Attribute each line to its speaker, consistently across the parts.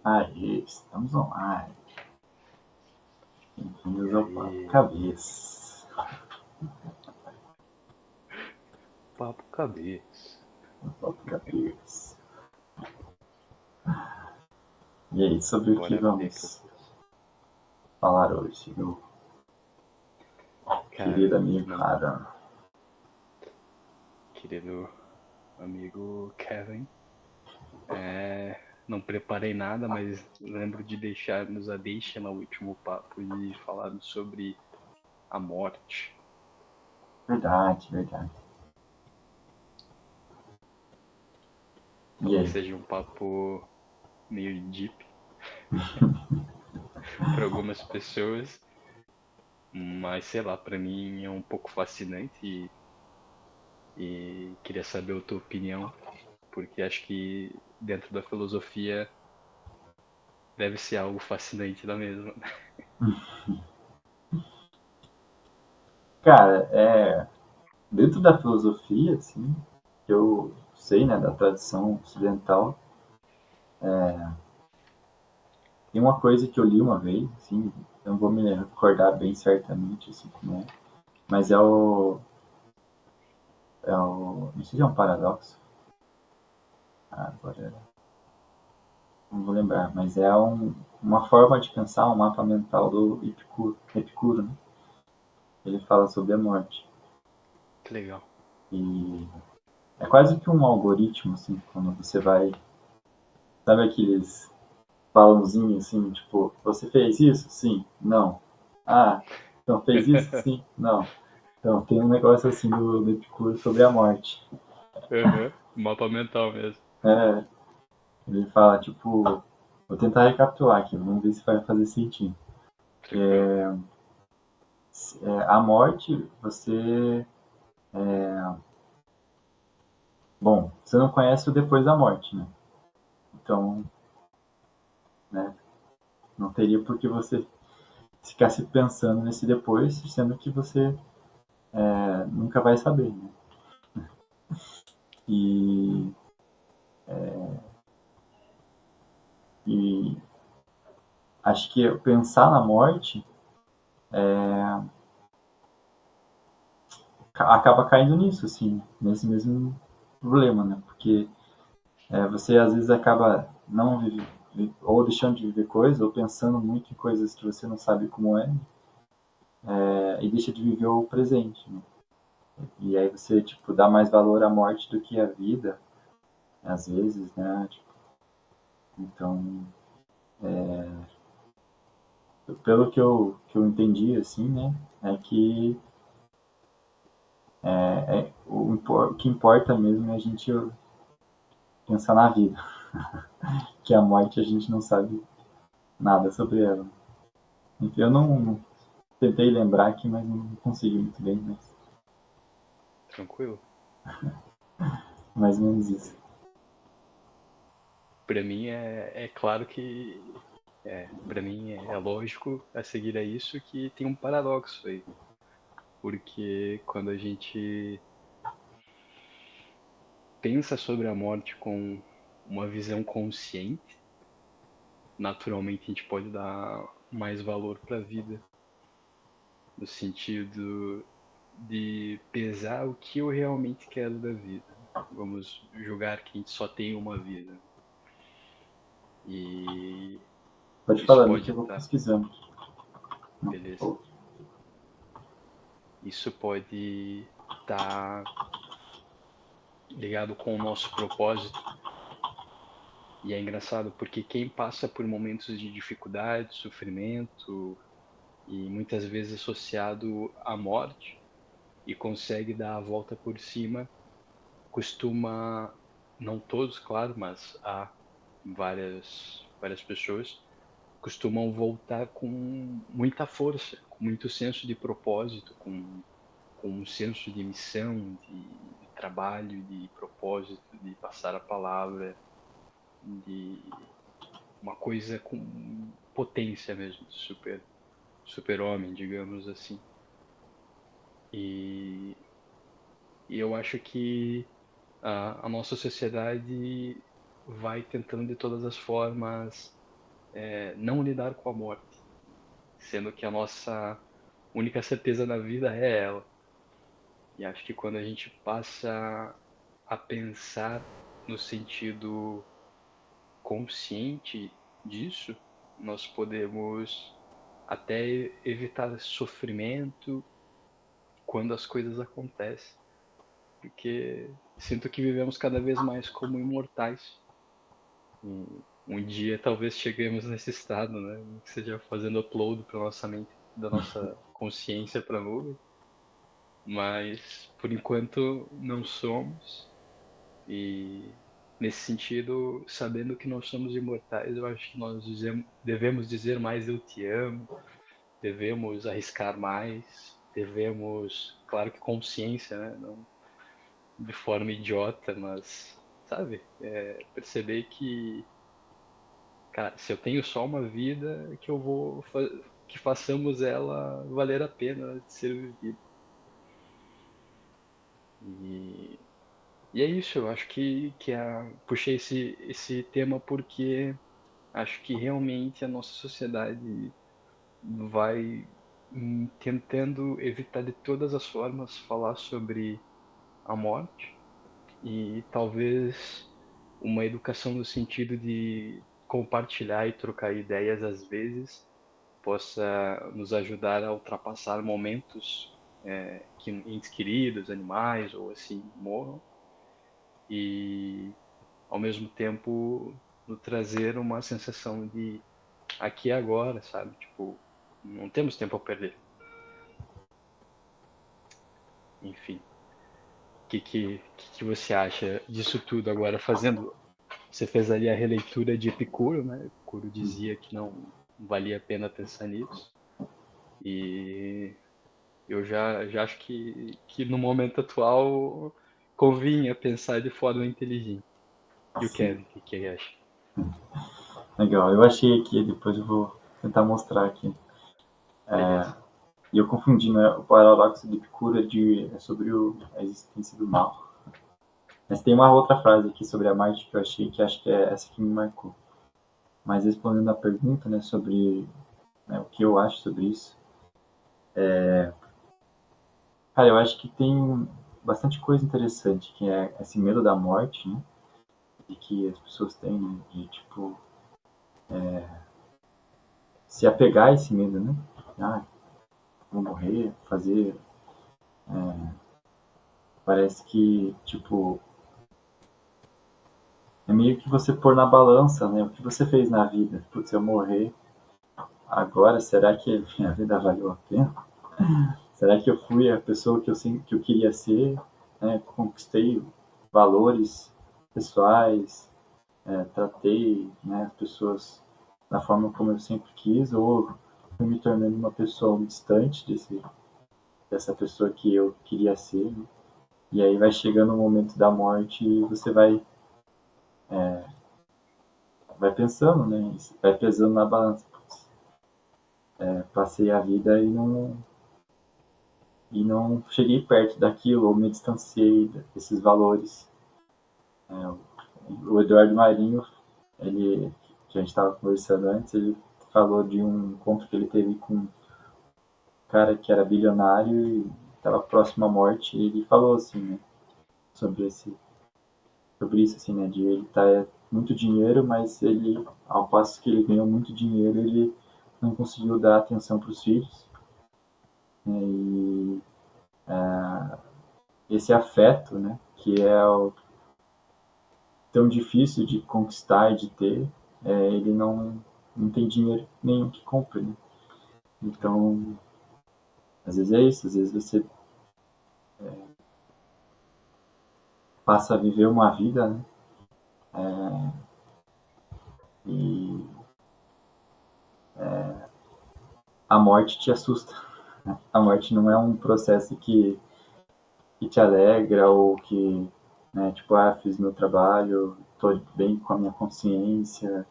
Speaker 1: Aí, estamos online. Bem-vindos ao Papo
Speaker 2: E
Speaker 1: Cabeça.
Speaker 2: papo cabeça.
Speaker 1: Papo Cabeça. E aí, sobre o que
Speaker 2: Bora ver,
Speaker 1: vamos
Speaker 2: cabeça.
Speaker 1: falar hoje, meu querido
Speaker 2: Cara,
Speaker 1: amigo
Speaker 2: não,
Speaker 1: Adam?
Speaker 2: querido amigo Kevin, não preparei nada, mas lembro de deixarmos a deixa no último papo e falarmos sobre a morte.
Speaker 1: Verdade, verdade. E
Speaker 2: Talvez
Speaker 1: aí?
Speaker 2: seja um papo meio deep para algumas pessoas, mas sei lá, para mim é um pouco fascinante e queria saber a tua opinião, porque acho que dentro da filosofia deve ser algo fascinante da mesma.
Speaker 1: Cara, dentro da filosofia, assim, que eu sei, né, da tradição ocidental, tem uma coisa que eu li uma vez, assim, eu não vou me recordar bem certamente, assim, como é, mas não sei se é um paradoxo, agora não vou lembrar, mas uma forma de pensar, um mapa mental do Epicuro, né? Ele fala sobre a morte.
Speaker 2: Que legal.
Speaker 1: E é quase que um algoritmo, assim, quando você vai. Sabe aqueles balãozinhos, assim, tipo, você fez isso? Sim, não. Ah, então fez isso? Sim, não. Então tem um negócio assim do Epicuro sobre a morte.
Speaker 2: Uhum. Mapa mental mesmo.
Speaker 1: É, ele fala, tipo, vou tentar recapitular aqui, vamos ver se vai fazer sentido.
Speaker 2: Tranquilo.
Speaker 1: A morte, bom, você não conhece o depois da morte, né? Então, né, não teria por que você ficasse pensando nesse depois, sendo que você nunca vai saber, né? E, e acho que pensar na morte acaba caindo nisso, assim, nesse mesmo problema, né? Porque você às vezes acaba não ou deixando de viver coisas, ou pensando muito em coisas que você não sabe como e deixa de viver o presente, né? E aí você, tipo, dá mais valor à morte do que à vida, às vezes, né? Tipo, então, pelo que eu entendi, assim, né? É que o que importa mesmo é a gente pensar na vida, que a morte a gente não sabe nada sobre ela. Enfim, eu não tentei lembrar aqui, mas não consegui muito bem, mas
Speaker 2: Tranquilo.
Speaker 1: mais ou menos isso.
Speaker 2: Pra mim é claro que. Pra mim é lógico a seguir a isso que tem um paradoxo aí. Porque quando a gente pensa sobre a morte com uma visão consciente, naturalmente a gente pode dar mais valor para a vida, no sentido de pesar o que eu realmente quero da vida. Vamos julgar que a gente só tem uma vida. E
Speaker 1: Pode
Speaker 2: isso
Speaker 1: falar, que
Speaker 2: pode
Speaker 1: eu vou
Speaker 2: estar,
Speaker 1: pesquisando. Não,
Speaker 2: beleza. Isso pode estar ligado com o nosso propósito. E é engraçado porque quem passa por momentos de dificuldade, sofrimento e muitas vezes associado à morte e consegue dar a volta por cima, costuma, não todos, claro, mas há várias pessoas costumam voltar com muita força, com muito senso de propósito, com um senso de missão, de trabalho, de propósito, de passar a palavra, de uma coisa com potência mesmo, super homem, digamos assim. E, e eu acho que a nossa sociedade vai tentando de todas as formas não lidar com a morte, sendo que a nossa única certeza na vida é ela. E acho que quando a gente passa a pensar no sentido consciente disso, nós podemos até evitar sofrimento quando as coisas acontecem, porque sinto que vivemos cada vez mais como imortais. Um dia talvez cheguemos nesse estado, né? Que seja fazendo upload para nossa mente, da nossa consciência para a nuvem, mas por enquanto não somos. E nesse sentido, sabendo que nós somos imortais, eu acho que nós devemos dizer mais eu te amo, devemos arriscar mais, devemos, claro que consciência, né? Não de forma idiota, mas, sabe, perceber que, cara, se eu tenho só uma vida, que eu vou que façamos ela valer a pena de ser vivida. E, e é isso, eu acho puxei esse tema porque acho que realmente a nossa sociedade vai tentando evitar de todas as formas falar sobre a morte e talvez uma educação no sentido de compartilhar e trocar ideias às vezes possa nos ajudar a ultrapassar momentos que entes queridos, animais ou assim morram e ao mesmo tempo nos trazer uma sensação de aqui e agora, sabe? Tipo, não temos tempo a perder. Enfim, o que você acha disso tudo agora fazendo? Você fez ali a releitura de Epicuro, né? Epicuro dizia que não valia a pena pensar nisso. E eu já acho que no momento atual convinha pensar de forma inteligente. E o
Speaker 1: Sim,
Speaker 2: Kevin, o que ele acha?
Speaker 1: legal. Eu achei aqui, depois eu vou tentar mostrar aqui.
Speaker 2: Beleza.
Speaker 1: E eu confundi, né? O paradoxo de Epicuro é sobre a existência do mal. Mas tem uma outra frase aqui sobre a Marte que eu achei que acho que é essa que me marcou. Mas respondendo a pergunta, né, sobre, né, o que eu acho sobre isso, cara, eu acho que tem bastante coisa interessante, que é esse medo da morte, né, de que as pessoas têm, né, de tipo se apegar a esse medo, né? Ah, vou morrer, fazer. Parece que, tipo, é meio que você pôr na balança, né? O que você fez na vida. Putz, se eu morrer agora, será que minha vida valeu a pena? Será que eu fui a pessoa que eu queria ser? Né? Conquistei valores pessoais, tratei, né, as pessoas da forma como eu sempre quis, ou fui me tornando uma pessoa distante dessa pessoa que eu queria ser, né? E aí vai chegando o momento da morte e você vai pensando, né? Vai pesando na balança. Passei a vida e não cheguei perto daquilo, ou me distanciei desses valores. O Eduardo Marinho, ele, que a gente estava conversando antes, ele falou de um encontro que ele teve com um cara que era bilionário e estava próximo à morte, e ele falou assim, né, sobre sobre isso, assim, né, de ele tá muito dinheiro, mas ele, ao passo que ele ganhou muito dinheiro, ele não conseguiu dar atenção para os filhos, né, e esse afeto, né, que é tão difícil de conquistar e de ter, ele não tem dinheiro nenhum que compre, né? Então, às vezes é isso, às vezes você passa a viver uma vida, né, e a morte te assusta. Né? A morte não é um processo que te alegra ou que, né, tipo, ah, fiz meu trabalho, tô bem com a minha consciência,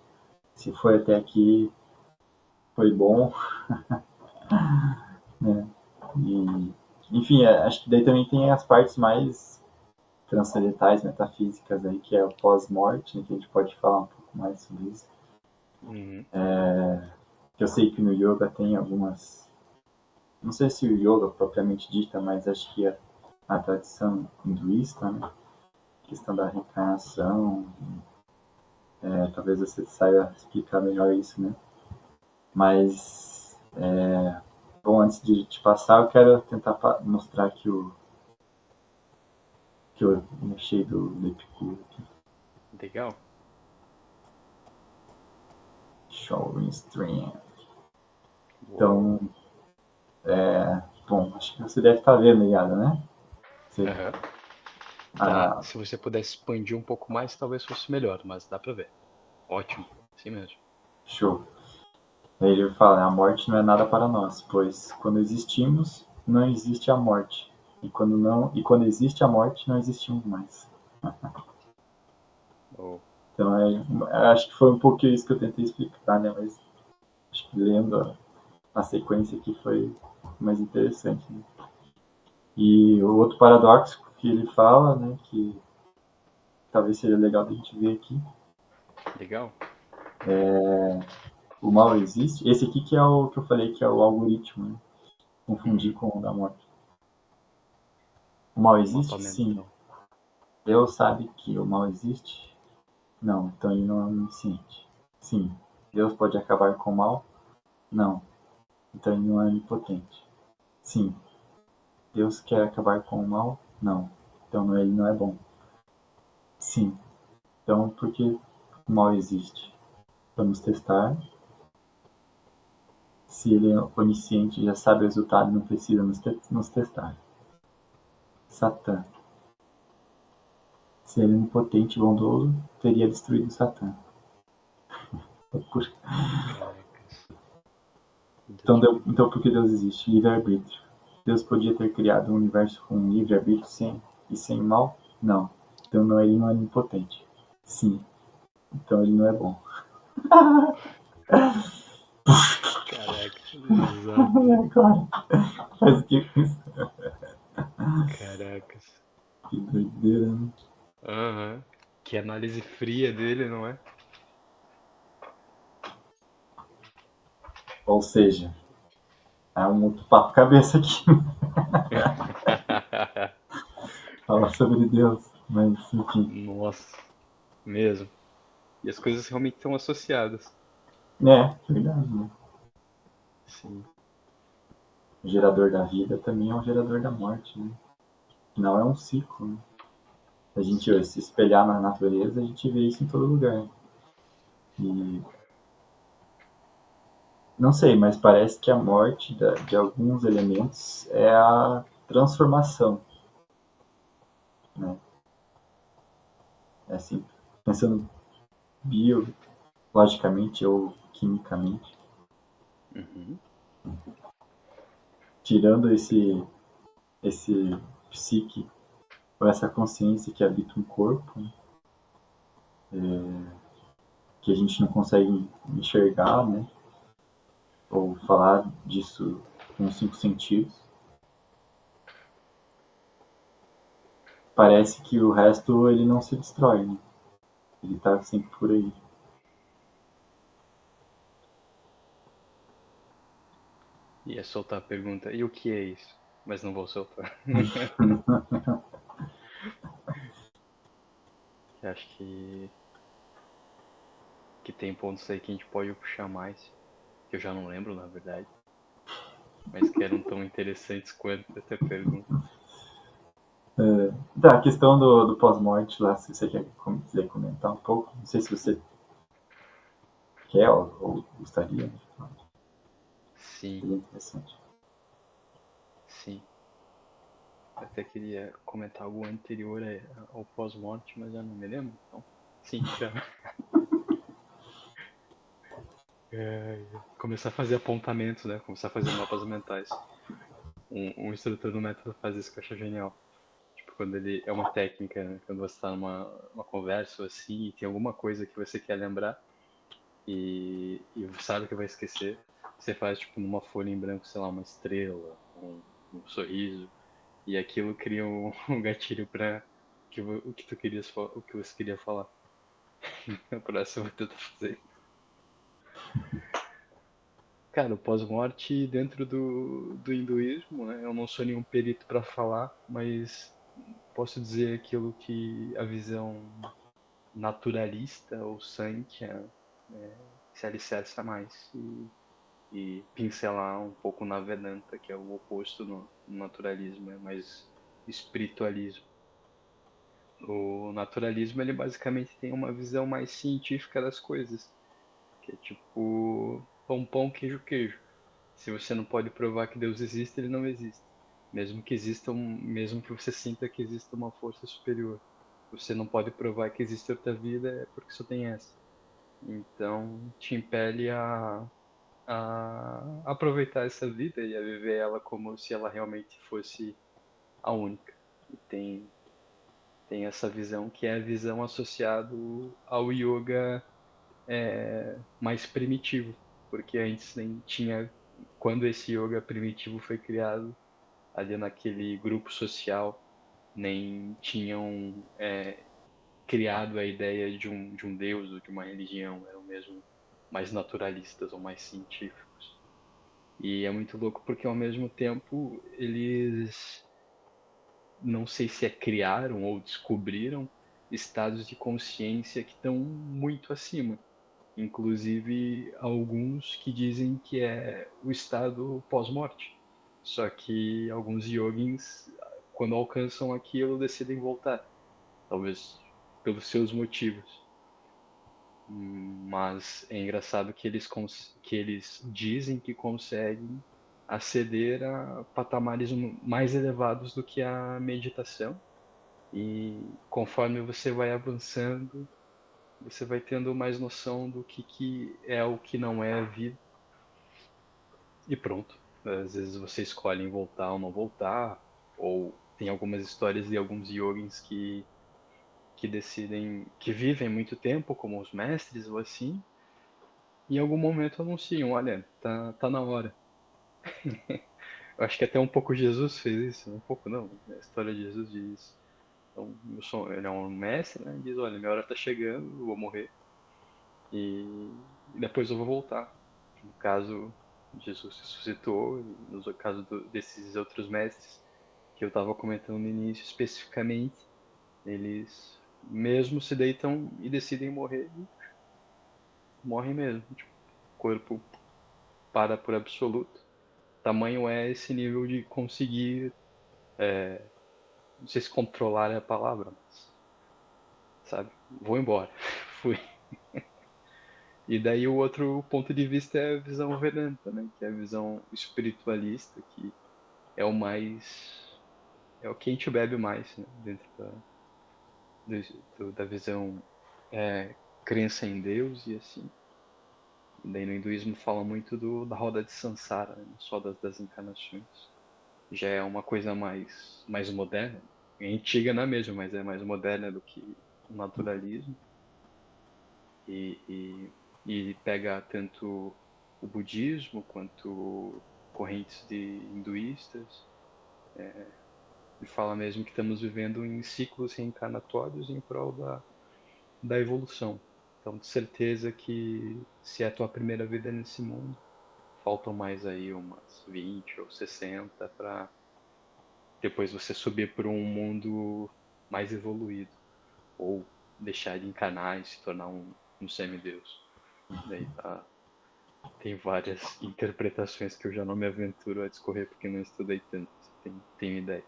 Speaker 1: se foi até aqui, foi bom, né? E, enfim, acho que daí também tem as partes mais transcendentais, metafísicas aí, que é o pós-morte, né, que a gente pode falar um pouco mais sobre isso.
Speaker 2: Uhum.
Speaker 1: Eu sei que no yoga tem algumas. Não sei se o yoga propriamente dita, mas acho que a tradição hinduísta, né? A questão da reencarnação. Talvez você saiba explicar melhor isso, né? Mas, bom, antes de te passar, eu quero tentar mostrar que eu mexi do Epicuro aqui.
Speaker 2: Legal.
Speaker 1: Showing Stream.
Speaker 2: Uou.
Speaker 1: Então, bom, acho que você deve estar vendo, ligado, né? Você,
Speaker 2: Aham. Tá.
Speaker 1: ah,
Speaker 2: Se você pudesse expandir um pouco mais, talvez fosse melhor, mas dá pra ver. Ótimo. Sim mesmo.
Speaker 1: show. Ele fala: a morte não é nada para nós, pois quando existimos, não existe a morte. E quando existe a morte, não existimos mais.
Speaker 2: Oh.
Speaker 1: Então, acho que foi um pouco isso que eu tentei explicar, né? Mas acho que lendo a sequência aqui foi mais interessante. Né? E o outro paradoxo que ele fala, né, que talvez seja legal da gente ver aqui,
Speaker 2: Legal.
Speaker 1: o mal existe. Esse aqui que é o que eu falei que é o algoritmo, né? Confundir
Speaker 2: Uhum.
Speaker 1: com o da morte. O mal
Speaker 2: O mapa
Speaker 1: existe? Sim.
Speaker 2: mental.
Speaker 1: Deus sabe que o mal existe? Não, então ele não é onisciente. Sim. Deus pode acabar com o mal? Não, então ele não é onipotente. Sim. Deus quer acabar com o mal? Não, então ele não é bom. Sim. Então por que o mal existe? Vamos testar. Se ele é onisciente, já sabe o resultado, não precisa nos testar. Satã. Se ele é onipotente e bondoso, teria destruído Satã.
Speaker 2: Caracas.
Speaker 1: Então,
Speaker 2: Deixa eu
Speaker 1: então por que Deus existe? Livre-arbítrio. Deus podia ter criado um universo com livre-arbítrio sem mal? Não. Então ele não é onipotente. Sim. Então ele não é bom.
Speaker 2: Caraca, exato.
Speaker 1: Agora, faz o que com isso?
Speaker 2: Caracas.
Speaker 1: Que doideira, né?
Speaker 2: Aham. Que análise fria dele, não é?
Speaker 1: Ou seja, é um outro papo cabeça aqui. Falar sobre Deus. Mas, enfim.
Speaker 2: Nossa, mesmo. E as coisas realmente estão associadas.
Speaker 1: Verdade, né?
Speaker 2: Sim.
Speaker 1: O gerador da vida também é um gerador da morte, né? Afinal, é um ciclo, né? A gente
Speaker 2: Sim.
Speaker 1: se espelhar na natureza, a gente vê isso em todo lugar. E não sei, mas parece que a morte de alguns elementos é a transformação, né? É assim, pensando biologicamente ou quimicamente,
Speaker 2: Uhum.
Speaker 1: tirando esse psique ou essa consciência que habita um corpo, né? Que a gente não consegue enxergar, né? Ou falar disso com os cinco sentidos. Parece que o resto ele não se destrói, né? Ele tá sempre por aí.
Speaker 2: Ia soltar a pergunta, e o que é isso? Mas não vou soltar. Que acho que tem pontos aí que a gente pode puxar mais. Que eu já não lembro, na verdade. Mas que eram tão interessantes quanto essa pergunta.
Speaker 1: Da questão do pós-morte lá, se você quiser comentar um pouco, não sei se você quer ou gostaria, né?
Speaker 2: Sim,
Speaker 1: Seria interessante.
Speaker 2: sim. Até queria comentar algo anterior ao pós-morte, mas já não me lembro. Então, sim, já. Começar a fazer apontamentos, né? Começar a fazer mapas mentais. Um instrutor do método faz isso que eu acho genial. Tipo, quando ele. É uma técnica, né? Quando você tá numa conversa ou assim e tem alguma coisa que você quer lembrar e sabe que vai esquecer, você faz, tipo, numa folha em branco, sei lá, uma estrela, um sorriso, e aquilo cria um gatilho pra o que tu querias, o que você queria falar. Na próxima eu vou tentar fazer. Cara, o pós-morte dentro do hinduísmo, né? Eu não sou nenhum perito para falar, mas posso dizer aquilo que a visão naturalista ou Sankhya se alicerça mais e pincelar um pouco na Vedanta, que é o oposto no naturalismo, é mais espiritualismo. O naturalismo ele basicamente tem uma visão mais científica das coisas, que é tipo pão pão, queijo queijo. Se você não pode provar que Deus existe, ele não existe. Mesmo que exista mesmo que você sinta que exista uma força superior, você não pode provar que existe outra vida é porque só tem essa. Então, te impele a aproveitar essa vida e a viver ela como se ela realmente fosse a única. E tem essa visão que é a visão associada ao yoga mais primitivo, porque antes nem tinha, quando esse yoga primitivo foi criado, ali naquele grupo social, nem tinham criado a ideia de um deus ou de uma religião, eram mesmo mais naturalistas ou mais científicos. E é muito louco porque ao mesmo tempo eles não sei se criaram ou descobriram estados de consciência que estão muito acima. Inclusive alguns que dizem que é o estado pós-morte. Só que alguns yogins, quando alcançam aquilo, decidem voltar. Talvez pelos seus motivos. Mas é engraçado que eles dizem que conseguem aceder a patamares mais elevados do que a meditação. E conforme você vai avançando, você vai tendo mais noção do que é o que não é a vida. E pronto. Às vezes você escolhe em voltar ou não voltar. Ou tem algumas histórias de alguns yogins que decidem, que vivem muito tempo, como os mestres ou assim, e em algum momento anunciam, olha, tá na hora. Eu acho que até um pouco Jesus fez isso, um pouco não, a história de Jesus diz isso. Então, ele é um mestre, né? Diz, olha, minha hora tá chegando, eu vou morrer e depois eu vou voltar. No caso, Jesus ressuscitou, e no caso desses outros mestres que eu estava comentando no início especificamente, eles mesmo se deitam e decidem morrer, e morrem mesmo. Tipo, o corpo para por absoluto. Tamanho é esse nível de conseguir, não sei se controlar é a palavra, mas, sabe, vou embora, fui. E daí o outro ponto de vista é a visão Vedanta, né, que é a visão espiritualista, que é o mais, é o que a gente bebe mais, né, dentro da visão crença em Deus e assim. E daí no hinduísmo fala muito da roda de Sansara, né, não só das encarnações. Já é uma coisa mais moderna. É antiga não é mesmo, mas é mais moderna do que o naturalismo. E pega tanto o budismo quanto correntes de hinduístas. E fala mesmo que estamos vivendo em ciclos reencarnatórios em prol da evolução. Então, de certeza que se é a tua primeira vida nesse mundo, faltam mais aí umas 20 ou 60 para depois você subir para um mundo mais evoluído, ou deixar de encarnar e se tornar um semideus. Daí tem várias interpretações que eu já não me aventuro a discorrer porque não estudei tanto, tenho ideia.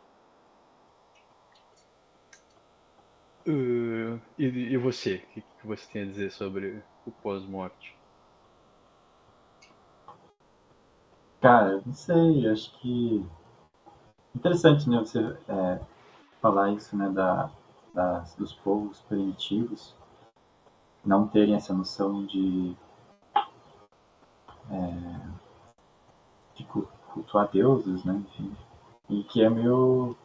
Speaker 2: E você? O que você tem a dizer sobre o pós-morte?
Speaker 1: Cara, não sei, acho que interessante, né, você falar isso, né, dos povos primitivos não terem essa noção de cultuar deuses, né, enfim, e que é meio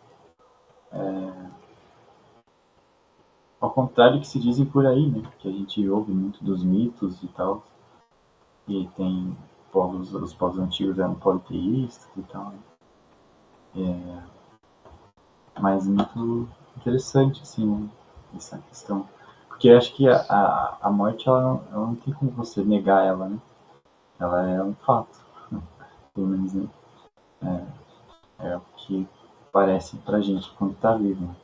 Speaker 1: ao contrário do que se dizem por aí, né, que a gente ouve muito dos mitos e tal, e tem os povos antigos eram politeístas e tal, né, mas muito interessante, assim, né, essa questão. Porque eu acho que a morte, ela não tem como você negar ela, né? ela é um fato, pelo menos, né? É o que parece pra gente quando tá vivo, né?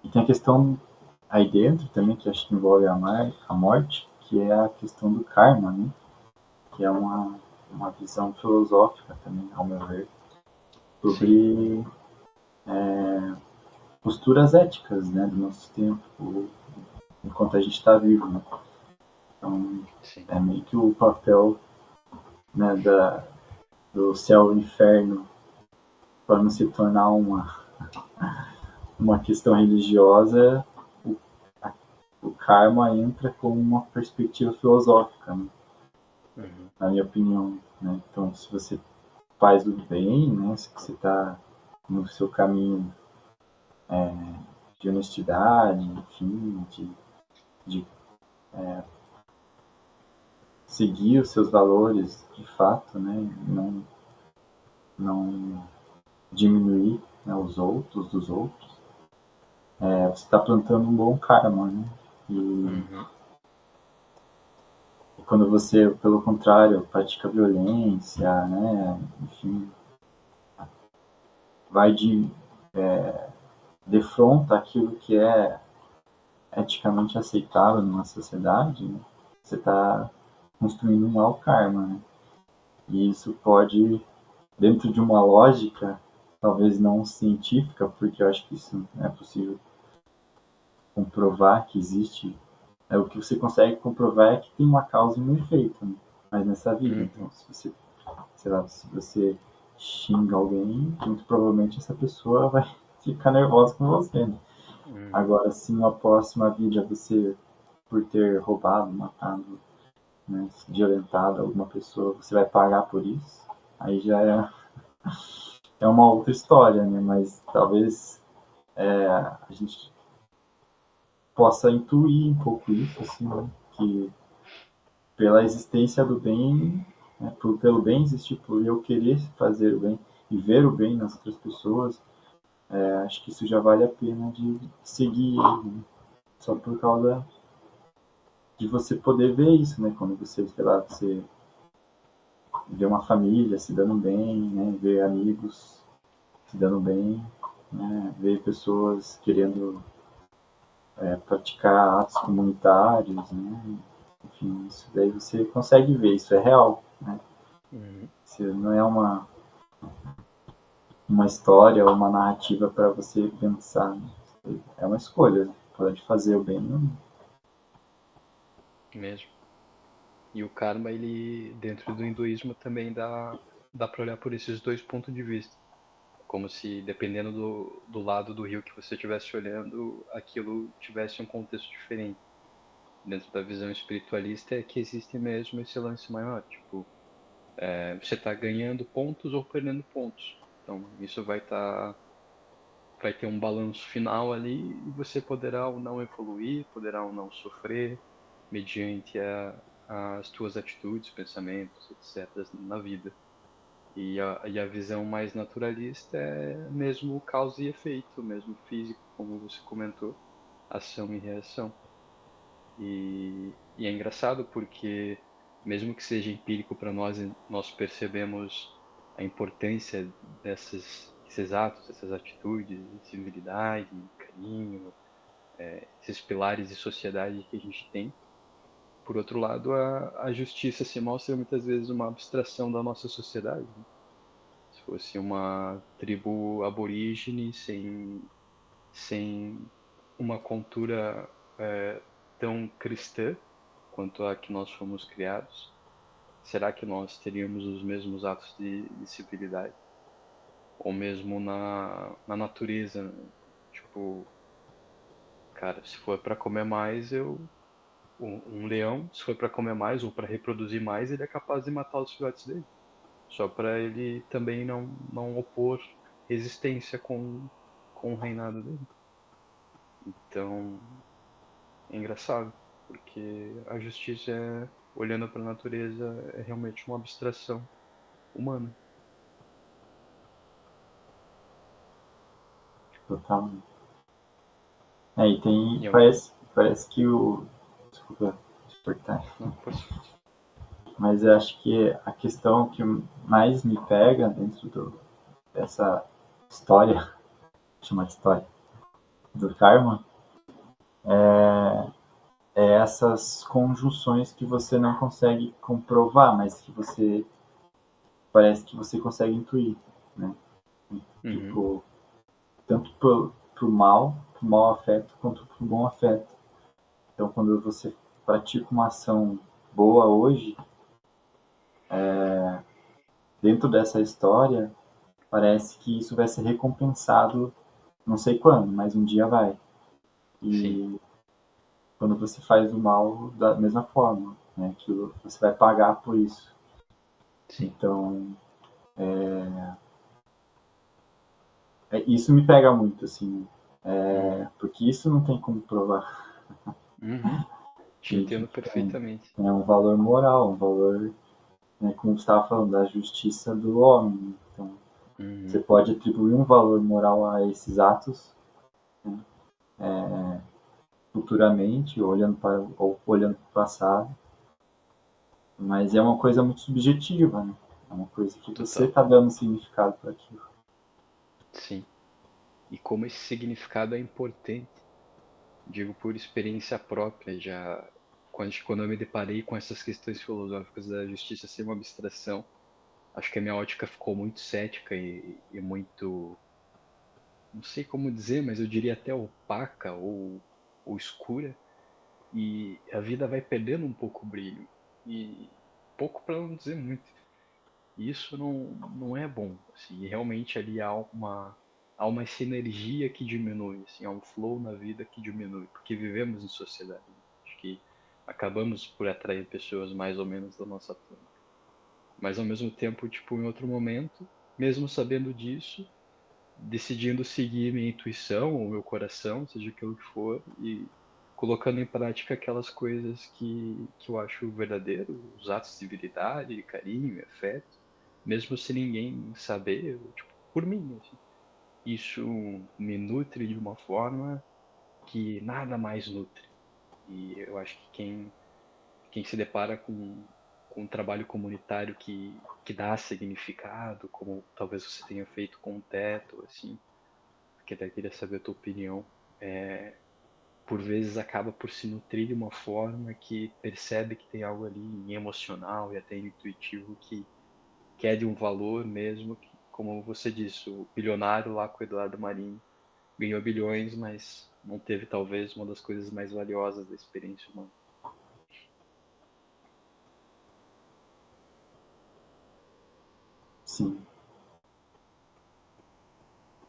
Speaker 1: E tem a questão aí dentro também, que acho que envolve a morte, que é a questão do karma, né? Que é uma visão filosófica também, ao meu ver,
Speaker 2: Sim,
Speaker 1: sobre posturas éticas, né, do nosso tempo, enquanto a gente está vivo, né? Então,
Speaker 2: sim.
Speaker 1: é meio que o papel, né, do céu e inferno, para não se tornar uma questão religiosa, o, o karma entra como uma perspectiva filosófica, né,
Speaker 2: Uhum.
Speaker 1: na minha opinião. Né? Então, se você faz o bem, né, se você está no seu caminho de honestidade, enfim, de seguir os seus valores de fato, né, não diminuir, né, os outros dos outros, você está plantando um bom karma, né? E,
Speaker 2: Uhum.
Speaker 1: e quando você, pelo contrário, pratica violência, né, enfim, vai defronta aquilo que é eticamente aceitável numa sociedade, né, você está construindo um mau karma, né? E isso pode, dentro de uma lógica, talvez não científica, porque eu acho que isso não é possível comprovar que existe. O que você consegue comprovar é que tem uma causa e um efeito, né? Mas nessa vida.
Speaker 2: Uhum.
Speaker 1: Então, se você, sei lá, se você xinga alguém, muito provavelmente essa pessoa vai ficar nervosa com você, né?
Speaker 2: Uhum.
Speaker 1: Agora, se numa próxima vida você, por ter roubado, matado, né, violentado alguma pessoa, você vai pagar por isso, aí já é uma outra história, né? Mas talvez a gente possa intuir um pouco isso, assim, né? Que pela existência do bem, né, pelo bem existir, por eu querer fazer o bem e ver o bem nas outras pessoas, acho que isso já vale a pena de seguir ele, né? Só por causa de você poder ver isso, né? Quando você, sei lá, você vê uma família se dando bem, né? Vê amigos se dando bem, né? Ver pessoas querendo praticar atos comunitários, né? Enfim, isso daí você consegue ver, isso é real, né?
Speaker 2: Uhum.
Speaker 1: Isso não é uma história ou uma narrativa para você pensar, né? É uma escolha, pode fazer o bem ou não.
Speaker 2: Mesmo. E o karma, ele, dentro do hinduísmo, também dá para olhar por esses dois pontos de vista. Como se, dependendo do lado do rio que você estivesse olhando, aquilo tivesse um contexto diferente. Dentro da visão espiritualista é que existe mesmo esse lance maior. Tipo, você está ganhando pontos ou perdendo pontos. Então, isso vai ter um balanço final ali e você poderá ou não evoluir, poderá ou não sofrer mediante as tuas atitudes, pensamentos, etc. na vida. E a visão mais naturalista é mesmo causa e efeito, mesmo físico, como você comentou, ação e reação. E é engraçado porque, mesmo que seja empírico para nós, nós percebemos a importância desses atos, dessas atitudes, de civilidade, carinho, esses pilares de sociedade que a gente tem. Por outro lado, a justiça se mostra muitas vezes uma abstração da nossa sociedade, né? Se fosse uma tribo aborígene sem uma cultura tão cristã quanto a que nós fomos criados, será que nós teríamos os mesmos atos de civilidade? Ou mesmo na natureza, né? Tipo, cara, se for para comer mais, um leão, se for para comer mais ou para reproduzir mais, ele é capaz de matar os filhotes dele, só para ele também não opor resistência com o reinado dele. Então, é engraçado, porque a justiça, olhando para a natureza, é realmente uma abstração humana.
Speaker 1: Total. E tem,
Speaker 2: E é um,
Speaker 1: parece, parece que desculpa te cortar,
Speaker 2: Não, posso.
Speaker 1: mas eu acho que a questão que mais me pega dentro dessa história, chamar de história, do karma, é essas conjunções que você não consegue comprovar, mas que você parece que você consegue intuir, né?
Speaker 2: Uhum.
Speaker 1: Tipo, tanto pro mal afeto, quanto pro bom afeto. Então, quando você pratica uma ação boa hoje, dentro dessa história, parece que isso vai ser recompensado, não sei quando, mas um dia vai.
Speaker 2: Sim,
Speaker 1: E quando você faz o mal da mesma forma, né? Que você vai pagar por isso.
Speaker 2: sim.
Speaker 1: Então, isso me pega muito, assim,
Speaker 2: Uhum.
Speaker 1: porque isso não tem como provar.
Speaker 2: Uhum. Te
Speaker 1: E que
Speaker 2: entendo perfeitamente.
Speaker 1: é um valor moral, um valor, né, como você estava falando, da justiça do homem. Então, você
Speaker 2: Uhum.
Speaker 1: pode atribuir um valor moral a esses atos, né, futuramente, ou olhando para o passado, mas é uma coisa muito subjetiva, né? É uma coisa que você
Speaker 2: Total.
Speaker 1: está dando significado para aquilo.
Speaker 2: Sim. E como esse significado é importante. Digo por experiência própria, já quando eu me deparei com essas questões filosóficas da justiça ser uma abstração, acho que a minha ótica ficou muito cética e muito, não sei como dizer, mas eu diria até opaca ou escura, e a vida vai perdendo um pouco o brilho, e pouco para não dizer muito. E isso não é bom, assim, e realmente ali há uma sinergia que diminui, assim, há um flow na vida que diminui, porque vivemos em sociedade, né? Acho que acabamos por atrair pessoas mais ou menos da nossa turma. Mas ao mesmo tempo, tipo, em outro momento, mesmo sabendo disso, decidindo seguir minha intuição ou meu coração, seja aquilo que for, e colocando em prática aquelas coisas que eu acho verdadeiro, os atos de virilidade, de carinho, afeto, mesmo se ninguém saber, eu, tipo, por mim, assim. Isso me nutre de uma forma que nada mais nutre. E eu acho que quem se depara com um trabalho comunitário que dá significado, como talvez você tenha feito com o Teto, assim, que até queria saber a tua opinião, por vezes acaba por se nutrir de uma forma que percebe que tem algo ali emocional e até intuitivo que é de um valor mesmo, que, como você disse, o bilionário lá com o Eduardo Marinho ganhou bilhões, mas não teve talvez uma das coisas mais valiosas da experiência humana.
Speaker 1: Sim.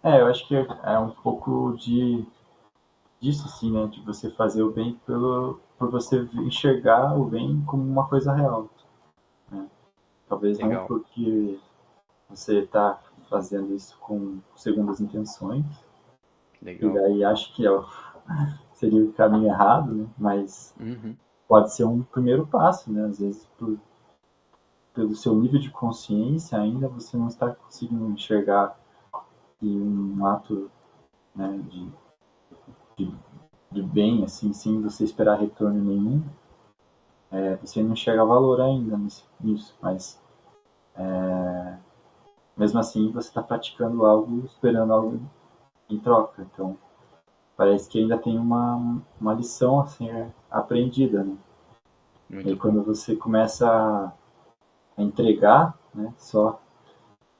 Speaker 1: Eu acho que é um pouco disso, sim, né? De você fazer o bem por você enxergar o bem como uma coisa real, né? Talvez não
Speaker 2: Legal,
Speaker 1: porque você está fazendo isso com segundas intenções, e
Speaker 2: legal.
Speaker 1: daí acho que seria o caminho errado, né? Mas
Speaker 2: Uhum,
Speaker 1: pode ser um primeiro passo, né? Às vezes, pelo seu nível de consciência, ainda você não está conseguindo enxergar que um ato, né, de, de bem, assim, sem você esperar retorno nenhum, você não enxerga valor ainda nisso, mas mesmo assim você está praticando algo, esperando algo em troca. Então, parece que ainda tem uma lição a ser aprendida, né? E aí,
Speaker 2: muito bom.
Speaker 1: quando você começa a entregar, né, só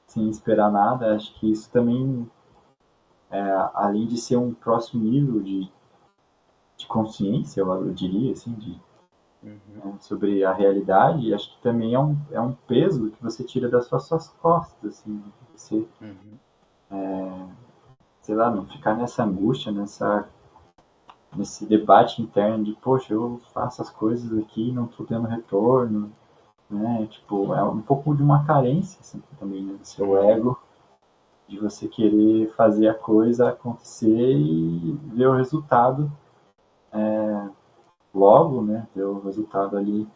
Speaker 1: sem esperar nada, acho que isso também, além de ser um próximo nível de consciência, eu diria, assim,
Speaker 2: Uhum,
Speaker 1: sobre a realidade, acho que também é um peso que você tira das suas costas, assim, você,
Speaker 2: uhum,
Speaker 1: sei lá, não ficar nessa angústia, nesse debate interno de, poxa, eu faço as coisas aqui e não estou tendo retorno, né? Tipo, é um pouco de uma carência, assim, também, né? Do seu
Speaker 2: uhum,
Speaker 1: ego, de você querer fazer a coisa acontecer e ver o resultado logo, né? Ver o resultado ali,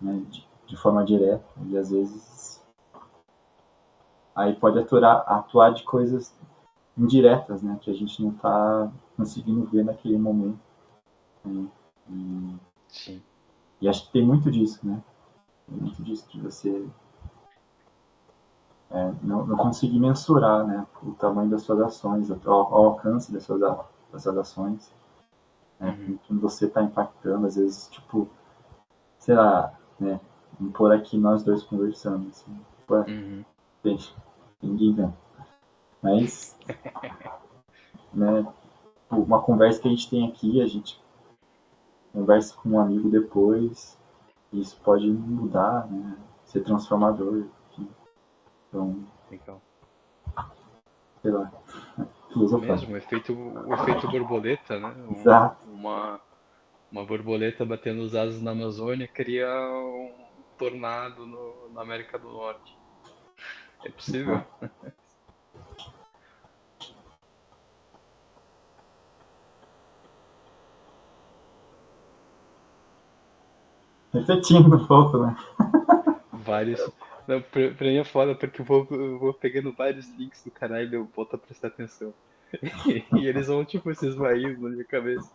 Speaker 1: né? De forma direta. E às vezes aí pode atuar de coisas indiretas, né? Que a gente não está conseguindo ver naquele momento. né? E,
Speaker 2: Sim.
Speaker 1: e acho que tem muito disso, né? Tem muito disso de você não conseguir mensurar, né, o tamanho das suas ações, o alcance das suas ações, né,
Speaker 2: Uhum.
Speaker 1: com quem você está impactando, às vezes, tipo, sei lá, né, vamos por aqui nós dois conversando, assim, tipo,
Speaker 2: Uhum.
Speaker 1: gente, ninguém vê. Mas, né, uma conversa que a gente tem aqui, a gente conversa com um amigo depois, e isso pode mudar, né, ser transformador, enfim. Então,
Speaker 2: Legal.
Speaker 1: sei lá, filosofar.
Speaker 2: Mesmo, o efeito borboleta, né?
Speaker 1: Exato.
Speaker 2: Uma borboleta batendo os asas na Amazônia cria um tornado na América do Norte. É possível.
Speaker 1: Refletindo um pouco, né?
Speaker 2: Vários. Não, pra mim é foda porque eu vou pegando vários links do canal e eu volto a prestar atenção. E eles vão, tipo, se esvaindo na minha cabeça.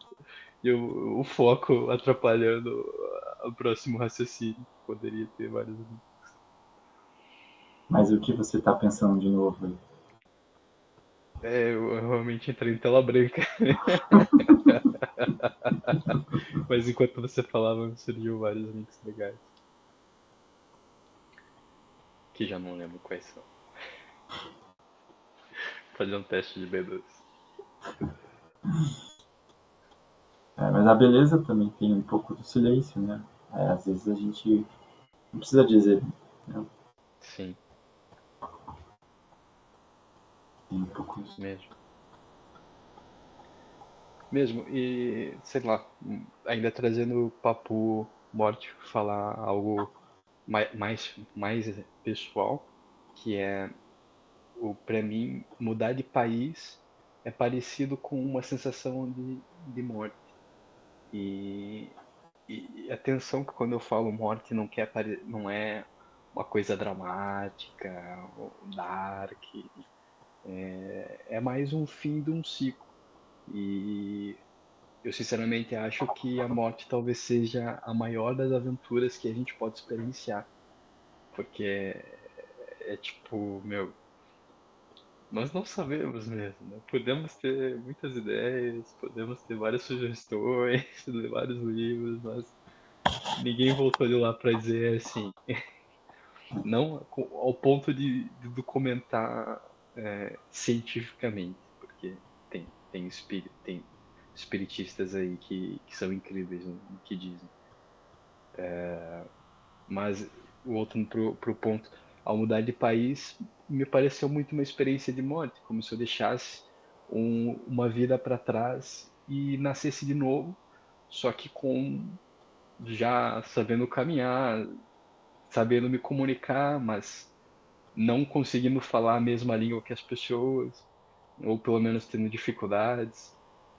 Speaker 2: E o foco atrapalhando o próximo raciocínio. Poderia ter vários links.
Speaker 1: Mas o que você tá pensando de novo aí?
Speaker 2: Eu realmente entrei em tela branca. Mas enquanto você falava, surgiu vários links legais. Que já não lembro quais são. Fazer um teste de B2.
Speaker 1: Mas a beleza também tem um pouco do silêncio, né? Às vezes a gente não precisa dizer, né?
Speaker 2: Sim,
Speaker 1: Tem um pouco isso.
Speaker 2: mesmo. Mesmo, e sei lá, ainda trazendo o papo morte, falar algo mais pessoal, que é para mim mudar de país é parecido com uma sensação de morte. E, e atenção que quando eu falo morte não é uma coisa dramática, ou dark, é mais um fim de um ciclo. E eu sinceramente acho que a morte talvez seja a maior das aventuras que a gente pode experienciar, porque é tipo, meu, nós não sabemos mesmo, né? Podemos ter muitas ideias, podemos ter várias sugestões, ler vários livros, mas ninguém voltou de lá para dizer assim, não ao ponto de documentar cientificamente, porque tem espiritistas aí que são incríveis no que dizem. Mas o outro pro ponto, ao mudar de país, me pareceu muito uma experiência de morte, como se eu deixasse uma vida para trás e nascesse de novo, só que com já sabendo caminhar, sabendo me comunicar, mas não conseguindo falar a mesma língua que as pessoas, ou pelo menos tendo dificuldades,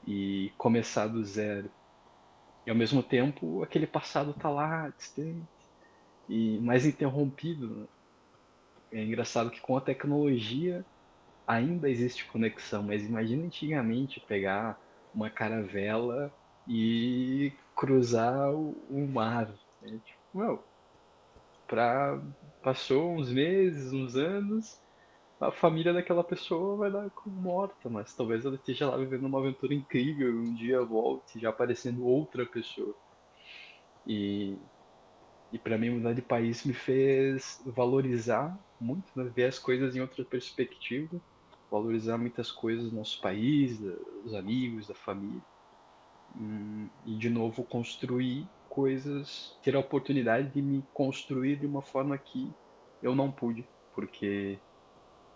Speaker 2: e começar do zero. E ao mesmo tempo, aquele passado tá lá, distante, e mais interrompido, né? É engraçado que com a tecnologia ainda existe conexão, mas imagina antigamente pegar uma caravela e cruzar o mar, né? Tipo, meu, pra, passou uns meses, uns anos, a família daquela pessoa vai dar como morta, mas talvez ela esteja lá vivendo uma aventura incrível e um dia volte já aparecendo outra pessoa. E, e para mim mudar de país me fez valorizar muito, né? Ver as coisas em outra perspectiva, valorizar muitas coisas do nosso país, dos amigos, da família. E de novo construir coisas, ter a oportunidade de me construir de uma forma que eu não pude, porque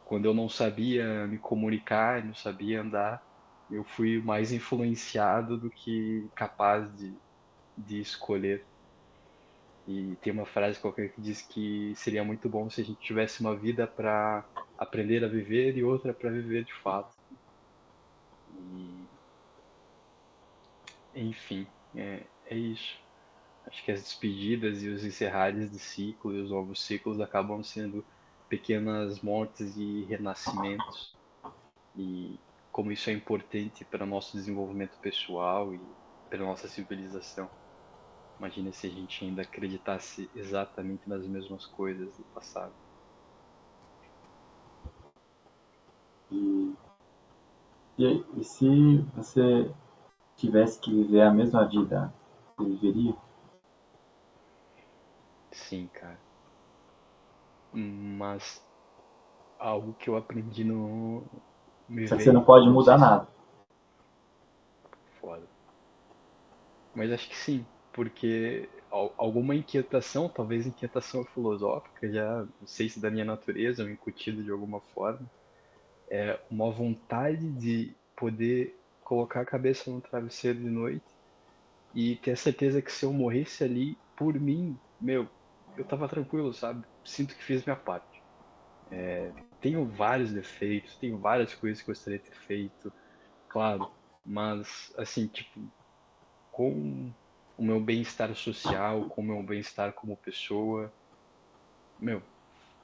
Speaker 2: quando eu não sabia me comunicar, não sabia andar, eu fui mais influenciado do que capaz de escolher. E tem uma frase qualquer que diz que seria muito bom se a gente tivesse uma vida para aprender a viver e outra para viver de fato. E, enfim, é isso. Acho que as despedidas e os encerrares de ciclo e os novos ciclos acabam sendo pequenas mortes e renascimentos. E como isso é importante para o nosso desenvolvimento pessoal pela nossa civilização. Imagina se a gente ainda acreditasse exatamente nas mesmas coisas do passado.
Speaker 1: E, e se você tivesse que viver a mesma vida, você viveria?
Speaker 2: Sim, cara. Mas algo que eu aprendi no me
Speaker 1: Só que você não
Speaker 2: veio,
Speaker 1: pode
Speaker 2: não sei
Speaker 1: mudar
Speaker 2: se
Speaker 1: nada.
Speaker 2: foda. Mas acho que sim, porque alguma inquietação, talvez inquietação filosófica, já não sei se da minha natureza, ou incutida de alguma forma, é uma vontade de poder colocar a cabeça no travesseiro de noite e ter a certeza que se eu morresse ali, por mim, meu, eu tava tranquilo, sabe? Sinto que fiz minha parte. Tenho vários defeitos, tenho várias coisas que gostaria de ter feito, claro, mas assim, tipo, com o meu bem-estar social, com o meu bem-estar como pessoa, meu,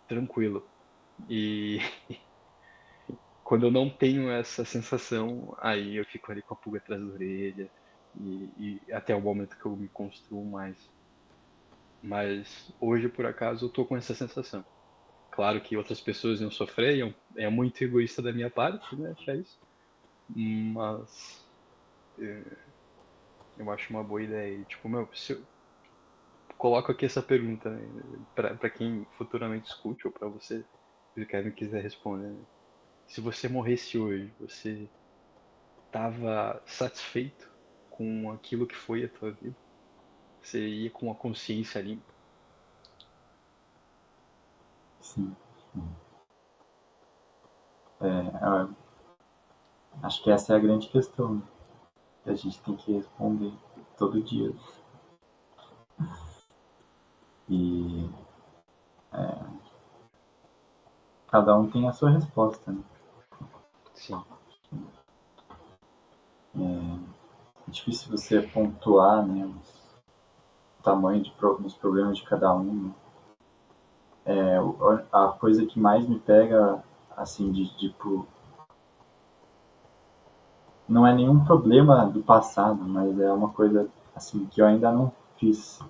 Speaker 2: tranquilo. E quando eu não tenho essa sensação, aí eu fico ali com a pulga atrás da orelha e até o momento que eu me construo mais. Mas hoje, por acaso, eu tô com essa sensação. Claro que outras pessoas iam sofrer, é muito egoísta da minha parte, né, achar isso. Mas eu acho uma boa ideia. E, tipo, meu, se eu coloco aqui essa pergunta, né, pra quem futuramente escute ou pra você, se o Kevin quiser responder, né? Se você morresse hoje, você tava satisfeito com aquilo que foi a tua vida? Você ia com a consciência limpa?
Speaker 1: Sim. Acho que essa é a grande questão, né, que a gente tem que responder todo dia. E cada um tem a sua resposta, né?
Speaker 2: Sim,
Speaker 1: É difícil você pontuar, né, o tamanho dos problemas de cada um, né? A coisa que mais me pega, assim, de tipo, não é nenhum problema do passado, mas é uma coisa, assim, que eu ainda não fiz,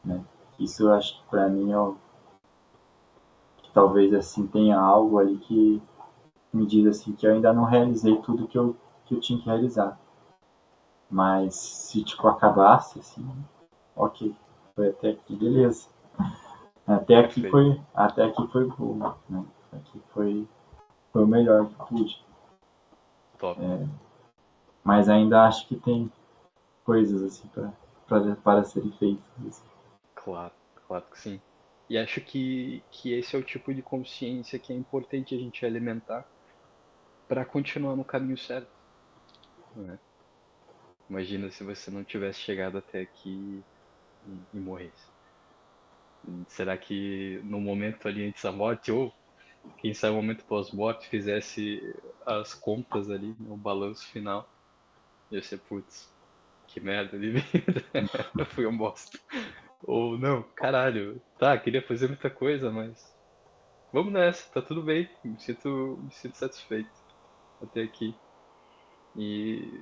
Speaker 1: né? Isso eu acho que pra mim que talvez, assim, tenha algo ali que me diz, assim, que eu ainda não realizei tudo que eu tinha que realizar. Mas se, tipo, acabasse, assim, ok, foi até aqui, beleza.
Speaker 2: perfeito,
Speaker 1: Até aqui foi bom, né? Aqui foi o melhor que pude.
Speaker 2: top.
Speaker 1: Mas ainda acho que tem coisas assim para serem feitas. Assim.
Speaker 2: Claro, claro que sim. E acho que esse é o tipo de consciência que é importante a gente alimentar para continuar no caminho certo, né? Imagina se você não tivesse chegado até aqui e morresse. Será que no momento ali antes da morte, ou quem sabe no momento pós-morte, fizesse as contas ali, né, o balanço final, ia ser, putz, que merda de vida, fui um bosta. Ou não, caralho, tá, queria fazer muita coisa, mas vamos nessa, tá tudo bem, me sinto satisfeito até aqui. E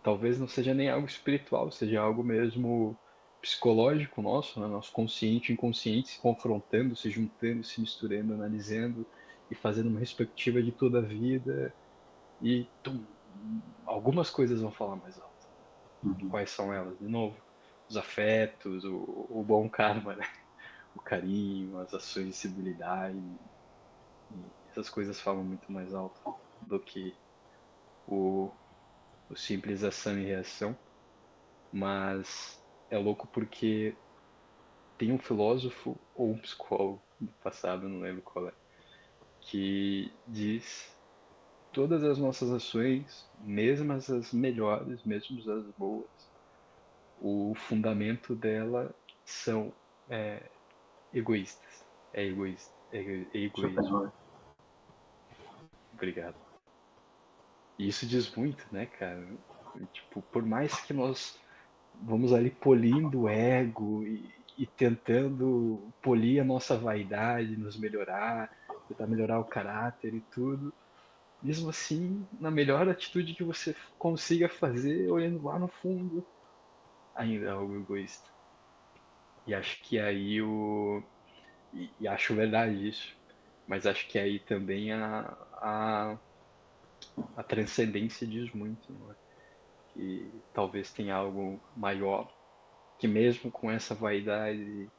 Speaker 2: talvez não seja nem algo espiritual, seja algo mesmo psicológico nosso, né? Nosso consciente e inconsciente se confrontando, se juntando, se misturando, analisando e fazendo uma perspectiva de toda a vida. E tum, algumas coisas vão falar mais alto.
Speaker 1: Uhum.
Speaker 2: Quais são elas? De novo, os afetos, o bom karma, né? O carinho, as ações de civilidade. E essas coisas falam muito mais alto do que o, o simples ação e reação. Mas é louco porque tem um filósofo ou um psicólogo do passado, não lembro qual é, que diz todas as nossas ações, mesmo as melhores, mesmo as boas, o fundamento dela são é, egoístas. É egoísta. É egoísmo.
Speaker 1: Schopenhauer.
Speaker 2: Obrigado. E isso diz muito, né, cara? Tipo, por mais que nós vamos ali polindo o ego e tentando polir a nossa vaidade, nos melhorar, tentar melhorar o caráter e tudo. mesmo assim, na melhor atitude que você consiga fazer, olhando lá no fundo, ainda é algo egoísta. E acho que aí o. E acho verdade isso. Mas acho que aí também a transcendência diz muito, não é? Que talvez tenha algo maior, que mesmo com essa vaidade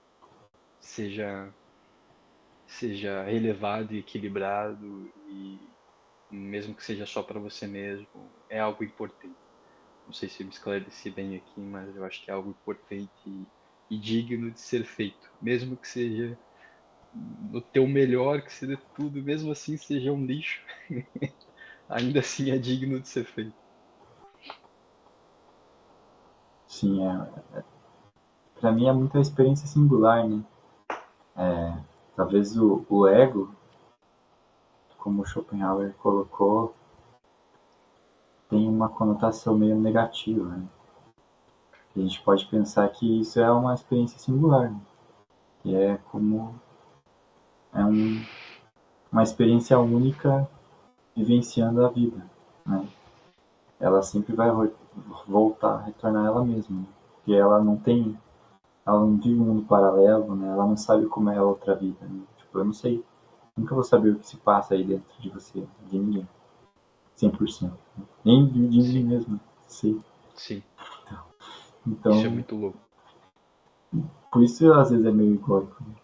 Speaker 2: seja, seja elevado e equilibrado, e mesmo que seja só para você mesmo, é algo importante. Não sei se eu me esclareci bem aqui, mas eu acho que é algo importante e digno de ser feito. Mesmo que seja no teu melhor, que seja tudo, mesmo assim seja um lixo, ainda assim é digno de ser feito.
Speaker 1: Sim, para mim é muita experiência singular, né? Talvez o ego, como Schopenhauer colocou, tem uma conotação meio negativa, né? A gente pode pensar que isso é uma experiência singular, né? Que é como é uma experiência única vivenciando a vida, né? Ela sempre vai voltar, retornar ela mesma, né? Porque ela não vive um mundo paralelo, né? Ela não sabe como é a outra vida, né? Tipo, eu não sei, nunca vou saber o que se passa aí dentro de você, de ninguém, 100%. Nem de mim
Speaker 2: Sim,
Speaker 1: mesmo, sei.
Speaker 2: sim. Isso é
Speaker 1: Então,
Speaker 2: muito louco.
Speaker 1: por isso às vezes é meio egóico, né?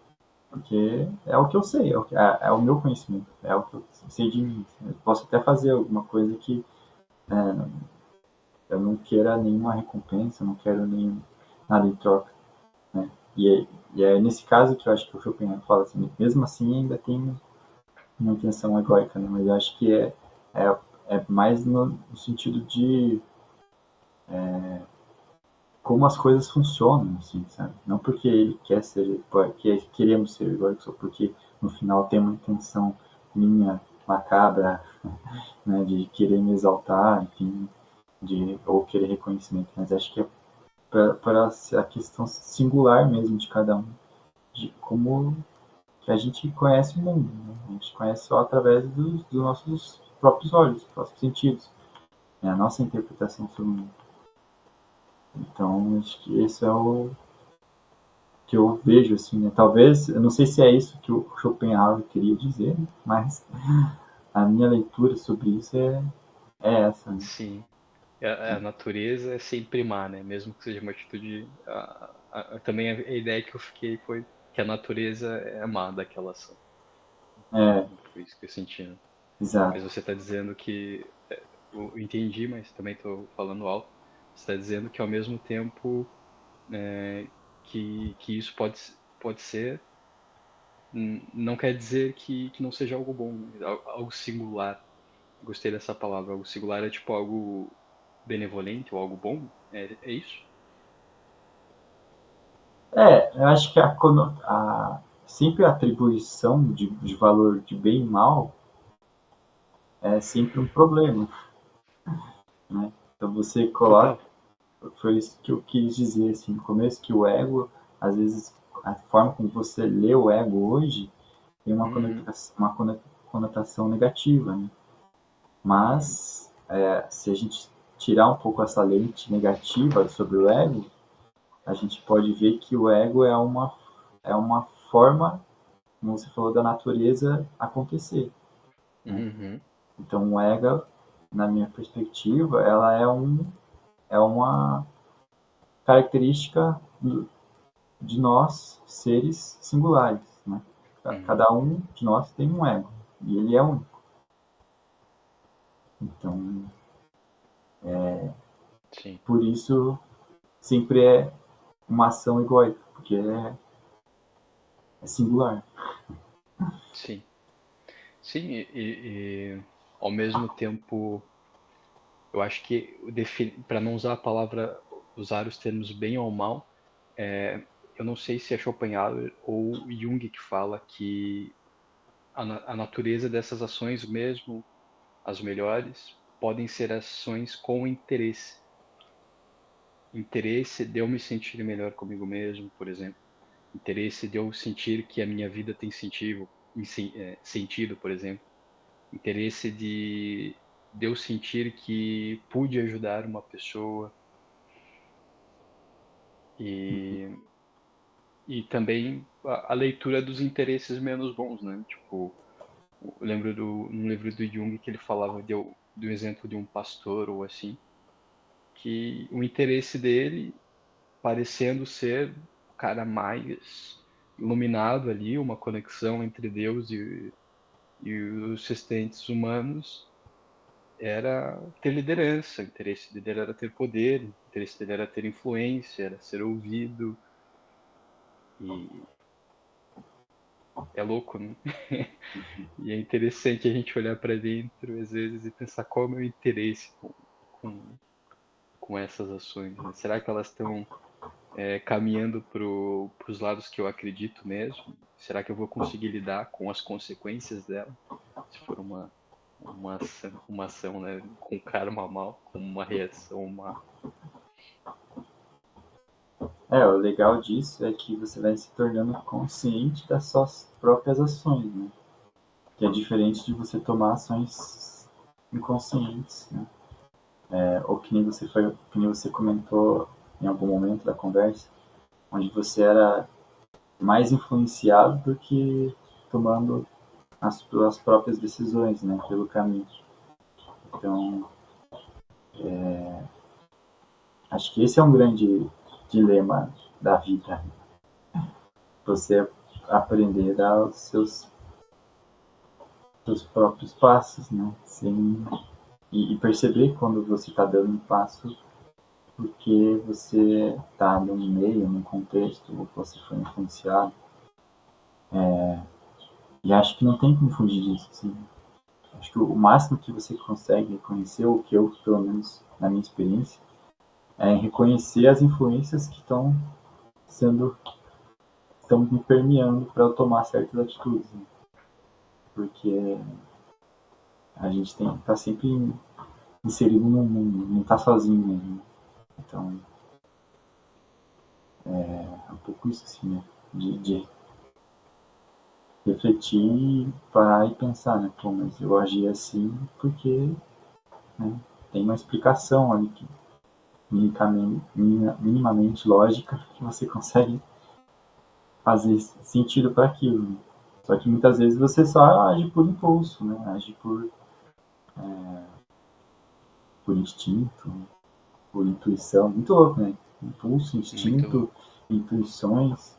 Speaker 1: Porque é o que eu sei, é o meu conhecimento, é o que eu sei de mim. Eu posso até fazer alguma coisa que eu não queira nenhuma recompensa, não quero nem nada em troca, né? E é nesse caso que eu acho que o Schopenhauer fala assim, mesmo assim ainda tem uma intenção egóica, né? Mas eu acho que é, é mais no sentido de como as coisas funcionam, assim, sabe? Não porque ele quer ser, porque queremos ser egóicos, ou porque no final tem uma intenção minha macabra, né, de querer me exaltar, enfim, ou querer reconhecimento, mas acho que é para a questão singular mesmo de cada um, de como que a gente conhece o mundo, né? A gente conhece só através dos nossos próprios olhos, dos próprios sentidos, é a nossa interpretação sobre o mundo. Então, acho que esse é o que eu vejo, assim, né? Talvez, eu não sei se é isso que o Schopenhauer queria dizer, né? Mas a minha leitura sobre isso é essa, né?
Speaker 2: Sim. A natureza é sempre má, né? Mesmo que seja uma atitude. Também a ideia que eu fiquei foi que a natureza é má daquela ação.
Speaker 1: É,
Speaker 2: Foi isso que eu senti, né? Mas
Speaker 1: exato.
Speaker 2: você está dizendo que. Eu entendi, mas também estou falando alto. Você está dizendo que ao mesmo tempo que isso pode ser, não quer dizer que não seja algo bom, né? Algo singular. Gostei dessa palavra. Algo singular é tipo algo benevolente ou algo bom? É isso?
Speaker 1: Eu acho que sempre a atribuição de valor de bem e mal é sempre um problema, né? Então você coloca,
Speaker 2: Total.
Speaker 1: foi isso que eu quis dizer assim no começo, que o ego, às vezes, a forma como você lê o ego hoje tem
Speaker 2: Uhum,
Speaker 1: uma conotação negativa, né?
Speaker 2: uhum,
Speaker 1: Mas se a gente tirar um pouco essa lente negativa sobre o ego, a gente pode ver que o ego é uma forma, como você falou, da natureza acontecer, né?
Speaker 2: uhum,
Speaker 1: Então, o ego, na minha perspectiva, ela é uma característica de nós, seres singulares, né?
Speaker 2: uhum.
Speaker 1: Cada um de nós tem um ego, e ele é único. Então,
Speaker 2: Sim,
Speaker 1: por isso, sempre é uma ação egóica, porque é singular.
Speaker 2: sim. Sim, ao mesmo tempo, eu acho que para não usar a palavra, usar os termos bem ou mal, eu não sei se é Schopenhauer ou Jung que fala que a natureza dessas ações, mesmo as melhores, podem ser ações com interesse. Interesse de eu me sentir melhor comigo mesmo, por exemplo. Interesse de eu sentir que a minha vida tem sentido, sentido, por exemplo. interesse de eu sentir que pude ajudar uma pessoa e, e também a leitura dos interesses menos bons, né? Tipo, eu lembro no livro do Jung que ele falava do exemplo de um pastor ou assim, que o interesse dele parecendo ser o cara mais iluminado ali, uma conexão entre Deus e os existentes humanos, era ter liderança, o interesse dele era ter poder, o interesse dele era ter influência, era ser ouvido, e é louco, né? E é interessante a gente olhar para dentro às vezes e pensar qual é o meu interesse com, com essas ações, né? Será que elas estão caminhando para os lados que eu acredito mesmo? Será que eu vou conseguir lidar com as consequências dela? Se for uma ação, né, com karma mal, com uma reação má.
Speaker 1: O legal disso é que você vai se tornando consciente das suas próprias ações, né? Que é diferente de você tomar ações inconscientes, né? Ou que nem você comentou em algum momento da conversa, onde você era mais influenciado do que tomando as próprias decisões, né, pelo caminho. Então, acho que esse é um grande dilema da vida. Você aprender a dar os seus próprios passos, né? E perceber quando você está dando um passo porque você está num meio, num contexto, ou você foi influenciado. E acho que não tem como fugir disso. Assim. Acho que o máximo que você consegue reconhecer, ou que eu, pelo menos na minha experiência, é reconhecer as influências que sendo estão me permeando para eu tomar certas atitudes. Né? Porque a gente tem que estar sempre inserido no mundo, não está sozinho mesmo. Então, é um pouco isso, assim, né? De refletir, parar e pensar, né? Pô, mas eu agi assim porque, né, tem uma explicação ali que minimamente lógica que você consegue fazer sentido para aquilo. Né? Só que muitas vezes você só age por impulso, né? Age por instinto, por intuição. Muito louco, né? Impulso,
Speaker 2: Muito
Speaker 1: instinto,
Speaker 2: louco.
Speaker 1: intuições,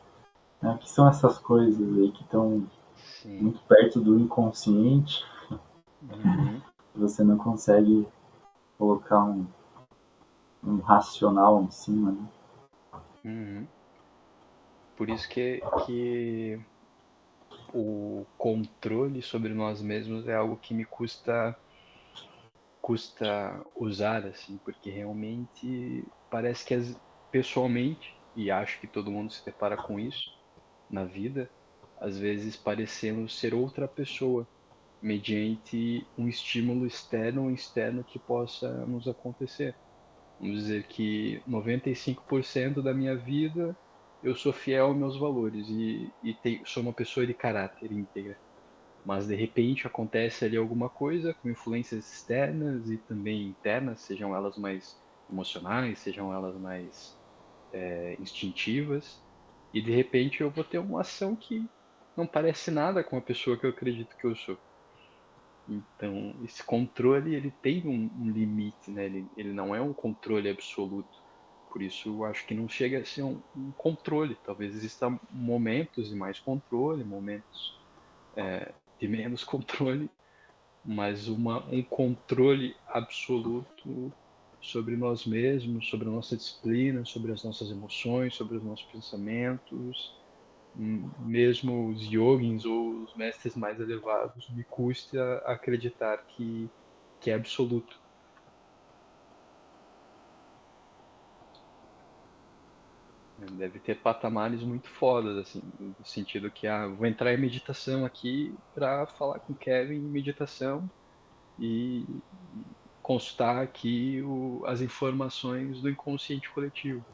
Speaker 1: né? Que são essas coisas aí que estão
Speaker 2: Sim.
Speaker 1: muito perto do inconsciente.
Speaker 2: Uhum.
Speaker 1: Você não consegue colocar um racional em cima, né?
Speaker 2: Uhum. Por isso que o controle sobre nós mesmos é algo que me custa usar, assim, porque realmente parece que pessoalmente, e acho que todo mundo se depara com isso na vida, às vezes parecemos ser outra pessoa, mediante um estímulo externo ou externo que possa nos acontecer. Vamos dizer que 95% da minha vida eu sou fiel aos meus valores e sou uma pessoa de caráter íntegra. Mas de repente acontece ali alguma coisa com influências externas e também internas, sejam elas mais emocionais, sejam elas mais instintivas, e de repente eu vou ter uma ação que não parece nada com a pessoa que eu acredito que eu sou. Então, esse controle, ele tem um limite, né? Ele não é um controle absoluto. Por isso, eu acho que não chega a ser um controle. Talvez existam momentos de mais controle, momentos de menos controle, mas um controle absoluto sobre nós mesmos, sobre a nossa disciplina, sobre as nossas emoções, sobre os nossos pensamentos, mesmo os yogins ou os mestres mais elevados, me custa acreditar que é absoluto. Deve ter patamares muito fodas, assim, no sentido que, vou entrar em meditação aqui para falar com o Kevin em meditação e constar aqui as informações do inconsciente coletivo.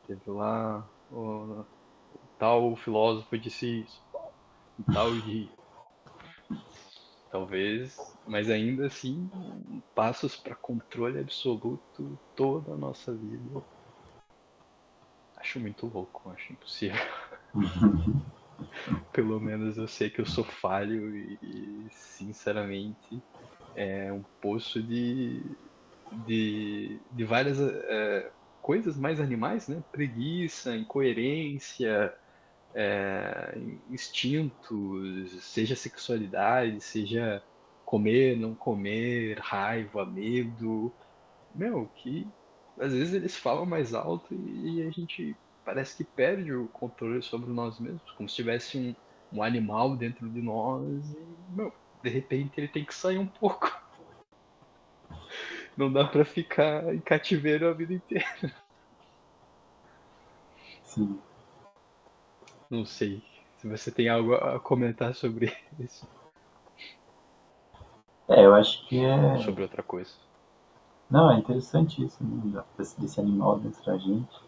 Speaker 2: Teve lá o tal filósofo disse isso, tal dia. Talvez, mas ainda assim, passos para controle absoluto toda a nossa vida. Acho muito louco, acho impossível. Pelo menos eu sei que eu sou falho e sinceramente, é um poço de várias coisas mais animais, né? Preguiça, incoerência, instintos, seja sexualidade, seja comer, não comer, raiva, medo. Meu, que às vezes eles falam mais alto e a gente parece que perde o controle sobre nós mesmos, como se tivesse um animal dentro de nós e, meu, de repente ele tem que sair um pouco. Não dá pra ficar em cativeiro a vida inteira.
Speaker 1: Sim.
Speaker 2: Não sei se você tem algo a comentar sobre isso
Speaker 1: Eu acho que
Speaker 2: ou
Speaker 1: é.
Speaker 2: sobre outra coisa.
Speaker 1: Não, é interessante isso, né? Desse animal dentro da gente.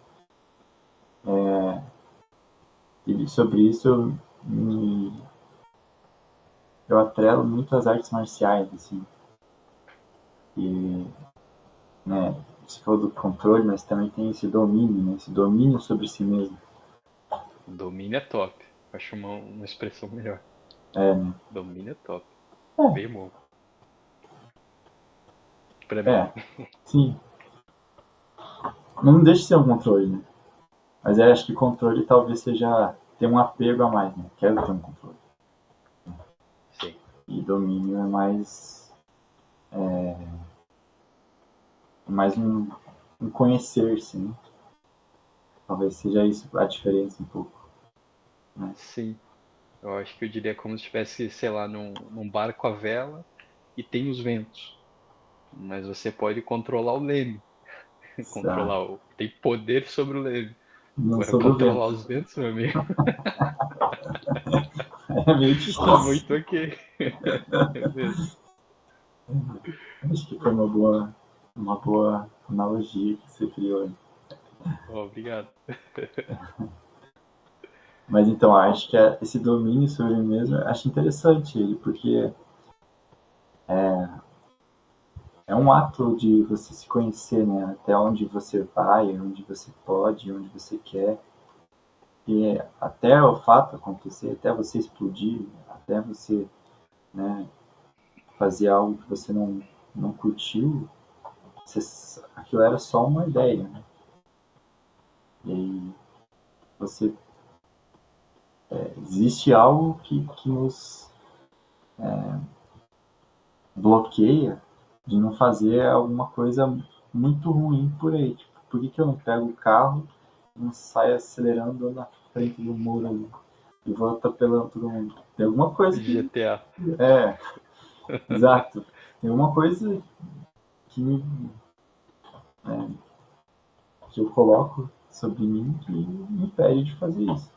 Speaker 1: E sobre isso eu atrelo muito às artes marciais, assim. E, né, você falou do controle, mas também tem esse domínio, né? Esse domínio sobre si mesmo.
Speaker 2: Domínio é top. Acho uma expressão melhor.
Speaker 1: É, né?
Speaker 2: Domínio é top.
Speaker 1: É,
Speaker 2: Bem bom. Pra mim.
Speaker 1: é, sim. Não deixa de ser um controle, né? Mas eu acho que controle talvez seja ter um apego a mais, né? Quero ter um controle.
Speaker 2: Sim.
Speaker 1: E domínio é mais um conhecer-se, né? Talvez seja isso a diferença um pouco, né?
Speaker 2: Sim. Eu acho que eu diria como se estivesse, sei lá, num barco à vela e tem os ventos. Mas você pode controlar o leme.
Speaker 1: Ah,
Speaker 2: Tem poder sobre o leme.
Speaker 1: não
Speaker 2: Agora
Speaker 1: sobre o
Speaker 2: controlar
Speaker 1: vento.
Speaker 2: os ventos, meu amigo,
Speaker 1: É meio
Speaker 2: tá
Speaker 1: difícil.
Speaker 2: muito ok. É mesmo.
Speaker 1: Acho que foi uma boa analogia que você criou aí.
Speaker 2: Ó, obrigado.
Speaker 1: Mas então, acho que esse domínio sobre mim mesmo, acho interessante ele, porque é um ato de você se conhecer, né? Até onde você vai, onde você pode, onde você quer. E até o fato acontecer, até você explodir, até você, né, fazer algo que você não curtiu, aquilo era só uma ideia, né? E aí você existe algo que nos bloqueia de não fazer alguma coisa muito ruim por aí. Tipo, por que eu não pego o carro e não saio acelerando na frente do muro ali, e vou atropelando todo mundo? Tem alguma coisa que.
Speaker 2: GTA.
Speaker 1: É, exato. Tem alguma coisa que, que eu coloco sobre mim que me impede de fazer isso.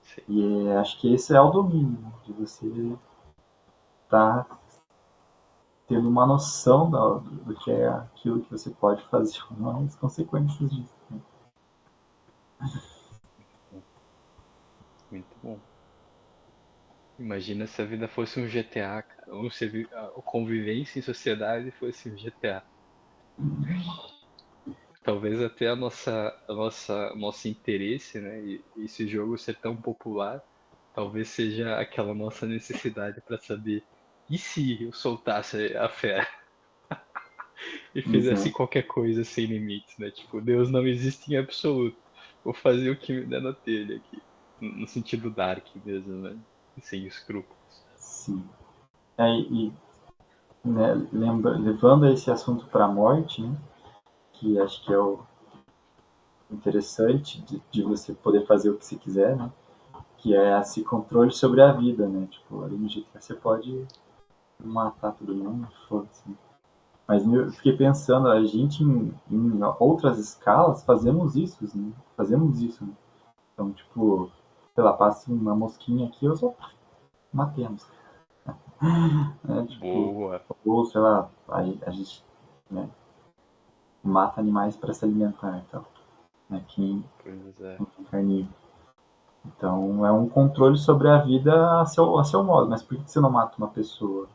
Speaker 2: Sim.
Speaker 1: E acho que esse é o domínio, né? De você estar tendo uma noção do que é aquilo que você pode fazer ou não, as consequências disso. Né?
Speaker 2: Muito bom. Imagina se a vida fosse um GTA, cara. Ou se a convivência em sociedade fosse um GTA. Talvez até nosso interesse, né? E esse jogo ser tão popular, talvez seja aquela nossa necessidade para saber e se eu soltasse a fé e fizesse
Speaker 1: Exato.
Speaker 2: qualquer coisa sem limites, né? Tipo, Deus não existe em absoluto. Vou fazer o que me der na telha aqui. No sentido dark mesmo, né? Sem escrúpulos.
Speaker 1: Sim. E né, levando esse assunto para a morte, né, que acho que é o interessante de você poder fazer o que você quiser, né, que é esse controle sobre a vida, né? Tipo, ali no GTA você pode matar todo mundo, foda-se. Né? Mas eu fiquei pensando, a gente em outras escalas fazemos isso, né? Fazemos isso. Né? Então, tipo, sei lá, passa uma mosquinha aqui, eu só matemos. Né? Tipo,
Speaker 2: Boa.
Speaker 1: ou sei lá, a gente né, mata animais para se alimentar, então, né? Quem
Speaker 2: Pois é.
Speaker 1: é carnívoro. Então, é um controle sobre a vida a seu modo. Mas por que você não mata uma pessoa?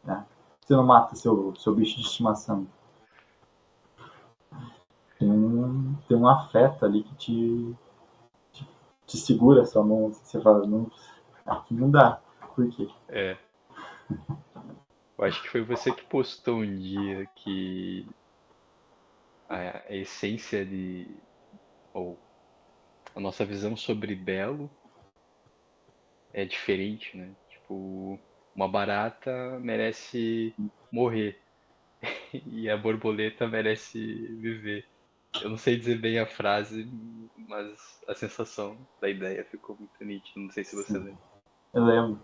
Speaker 1: Né? Você não mata seu bicho de estimação? Tem um afeto ali que te segura a sua mão. Você fala, não, aqui não dá. Por quê?
Speaker 2: É, eu acho que foi você que postou um dia que a essência ou a nossa visão sobre belo é diferente, né? Tipo, uma barata merece morrer e a borboleta merece viver. Eu não sei dizer bem a frase, mas a sensação da ideia ficou muito nítida. Não sei se você
Speaker 1: Sim,
Speaker 2: lembra.
Speaker 1: eu lembro.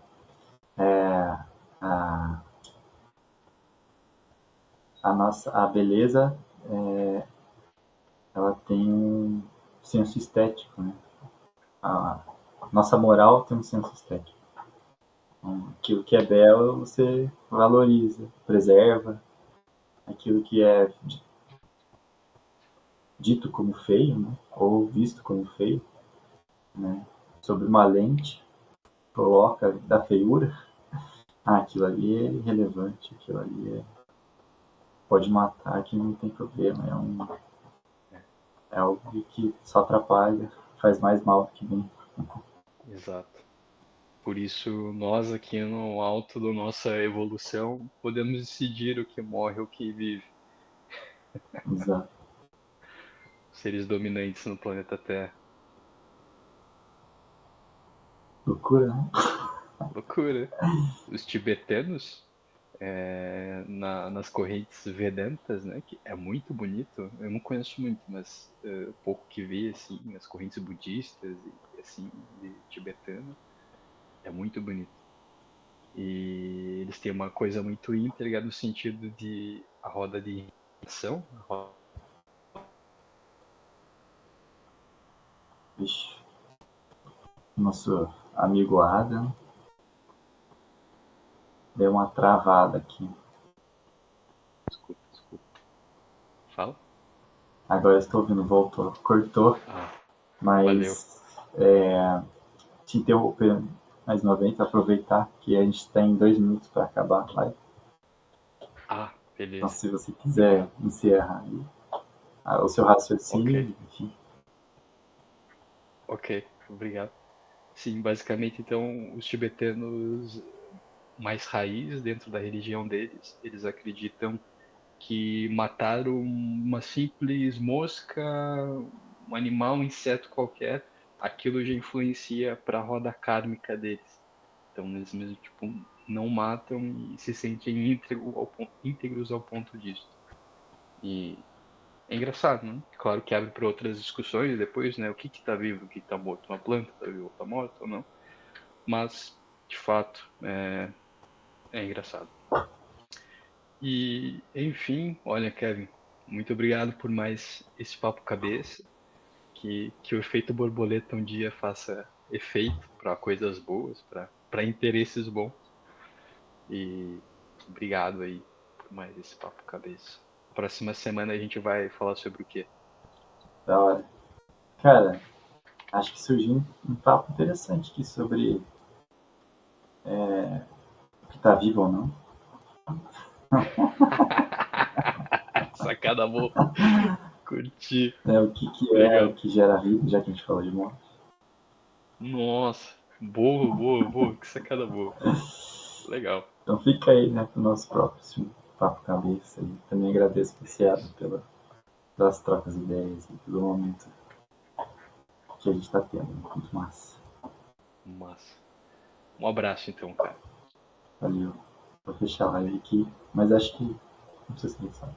Speaker 1: A, a beleza, ela tem um senso estético, né? A nossa moral tem um senso estético. Então, aquilo que é belo, você valoriza, preserva. Aquilo que é dito como feio, né? Ou visto como feio, né? Sobre uma lente, coloca da feiura, aquilo ali é irrelevante, aquilo ali pode matar, que não tem problema, é algo que só atrapalha, faz mais mal do que bem.
Speaker 2: Exato. Por isso, nós aqui no alto da nossa evolução podemos decidir o que morre ou o que vive.
Speaker 1: Exato.
Speaker 2: Seres dominantes no planeta Terra.
Speaker 1: Loucura, né?
Speaker 2: Loucura. Os tibetanos, nas correntes Vedantas, né, que é muito bonito. Eu não conheço muito, mas pouco que vi, assim, nas correntes budistas e assim, de tibetano, é muito bonito. E eles têm uma coisa muito íntegra no sentido de a roda de ação,
Speaker 1: Vixe, nosso amigo Adam deu uma travada aqui.
Speaker 2: desculpa, desculpa. Fala?
Speaker 1: Agora estou ouvindo, voltou, cortou,
Speaker 2: Ah, valeu.
Speaker 1: mas te interromper mais uma vez, aproveitar que a gente tem 2 minutos para acabar a live.
Speaker 2: Ah,
Speaker 1: Então,
Speaker 2: beleza.
Speaker 1: se você quiser encerrar aí, o seu
Speaker 2: Ok,
Speaker 1: raciocínio, enfim.
Speaker 2: ok, obrigado. Sim, basicamente, então, os tibetanos mais raiz dentro da religião deles, eles acreditam que matar uma simples mosca, um animal, um inseto qualquer, aquilo já influencia para a roda kármica deles. Então eles mesmo tipo não matam e se sentem íntegros ao ponto disso. E é engraçado, né? Claro que abre para outras discussões depois, né? O que que tá vivo, o que tá morto, uma planta tá viva ou tá morta ou não. Mas de fato é engraçado. E, enfim, olha, Kevin, muito obrigado por mais esse papo cabeça. Que o efeito borboleta um dia faça efeito para coisas boas, para interesses bons. E obrigado aí por mais esse papo cabeça. Próxima semana a gente vai falar sobre o quê?
Speaker 1: Da hora. Cara, acho que surgiu um papo interessante aqui sobre o que está vivo ou não.
Speaker 2: Sacada boa. Curti.
Speaker 1: Né? O que é, o
Speaker 2: Legal.
Speaker 1: que gera vida, já que a gente falou de morte.
Speaker 2: Nossa. Boa, boa, boa. Que sacada boa. Legal.
Speaker 1: Então fica aí, né, para o nosso próximo papo cabeça. E também agradeço, Luciano,
Speaker 2: Isso.
Speaker 1: pelas trocas de ideias e pelo momento que a gente está tendo. Muito massa.
Speaker 2: Massa. Um abraço então, cara.
Speaker 1: Valeu. Vou fechar a live aqui, mas acho que não precisa ser necessário.